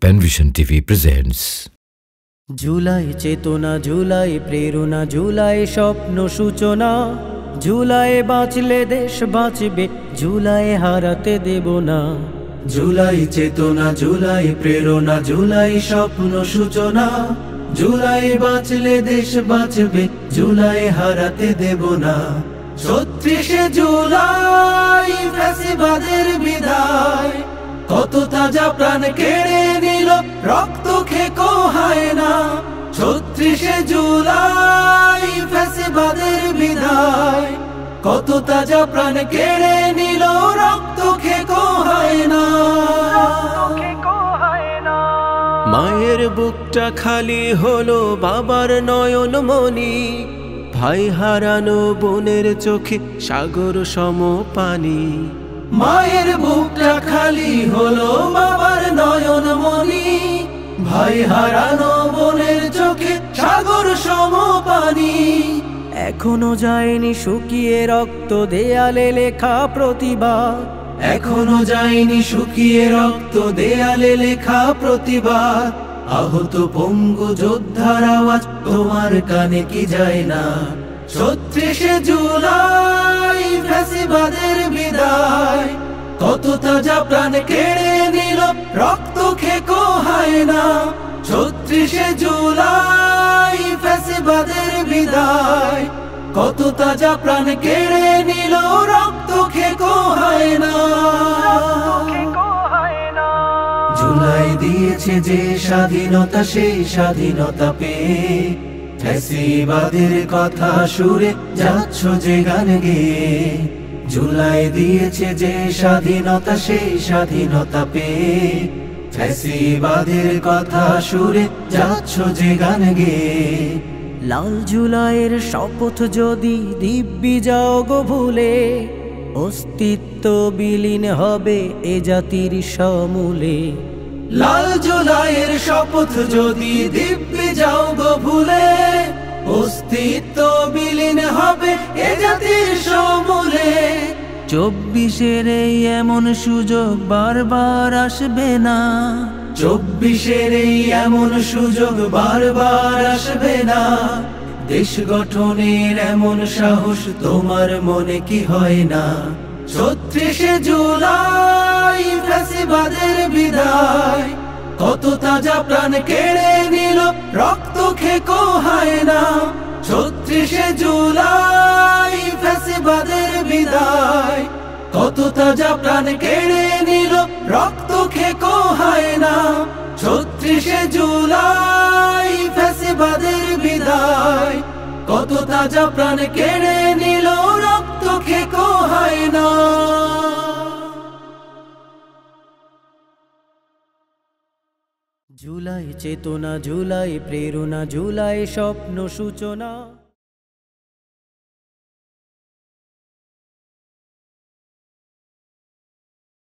Penvision TV presents July চেতনা, জুলাই প্রেরণা, জুলাই স্বপ্ন সূচনা। জুলাই বাঁচলে দেশ বাঁচবে, জুলাই হারাতে দেব না। জুলাই চেতনা, জুলাই প্রেরণা, জুলাই স্বপ্ন সূচনা। জুলাই বাঁচলে দেশ বাঁচবে, জুলাই হারাতে দেব না। ৩৬শে জুলাই ফ্যাসিবাদের বিদায়, কত তাজা প্রাণ কেড়ে নিল, রক্ত খেকো হয় না। ৩৬শে জুলাই ফ্যাসিবাদের বিদায়, কত তাজা প্রাণ কেড়ে নিল, রক্ত খেকো হয় না। মায়ের বুকটা খালি হলো, বাবার নয়ন মনি। ভাই হারানো বোনের চোখে সাগর সম পানি। মায়ের বুকটা খালি হলো, বাবার নয়ন মনি। ভাই হারানো বোনের চোখে সাগর সম পানি। এখনো যায়নি শুকিয়ে রক্ত, দেয়ালে লেখা প্রতিবাদ। এখনো যায়নি শুকিয়ে রক্ত, দেয়ালে লেখা প্রতিবাদ। আহত পঙ্গু যোদ্ধার আওয়াজ তোমার কানে কি যায় না? ৩৬শে জুলাই ফ্যাসিবাদের বিদায়, কত তাজা প্রাণ কেড়ে নিল, রক্ত খেকো হয় না। ৩৬শে জুলাই ফ্যাসিবাদের বিদায়, কত তাজা প্রাণ কেড়ে নিল, রক্ত খেকো হয় না। জুলাই দিয়েছে যে স্বাধীনতা, সেই স্বাধীনতা পেয়ে ফ্যাসিবাদের কথা সুরে যাচ্ছ যে গান গেয়ে। জুলাই দিয়েছে যে স্বাধীনতা, সেই স্বাধীনতা পেয়ে ফ্যাসিবাদের কথা সুরে যাচ্ছ যে গান গেয়ে। লাল জুলাইয়ের শপথ যদি দিব্যি যাও গো ভুলে, অস্তিত্ব বিলীন হবে এ জাতির সমূলে। লাল জুলাইয়ের শপথ যদি দিব্যি যাও গো ভুলে, অস্তিত্ব বিলীন হবে এ জাতির সমূলে। ২৪-এর এই এমন সুযোগ বারবার আসবে না। ২৪-এর এই এমন সুযোগ বারবার আসবে না। দেশ গঠনের এমন সাহস তোমার মনে কি হয় না? ৩৬শে জুলাই ফ্যাসিবাদের বিদায়, কত তাজা প্রাণ কেড়ে নিল, রক্ত খেকো হয় না। ৩৬শে জুলাই ফ্যাসিবাদের বিদায়, কত তাজা প্রাণ কেড়ে নিল, রক্ত খেকো হয় না। ৩৬শে জুলাই ফ্যাসিবাদের বিদায়, কত তাজা প্রাণ কেড়ে নিল, রক্ত খেকো হয় না। জুলাই চেতনা, জুলাই প্রেরণা, জুলাই স্বপ্ন সূচনা।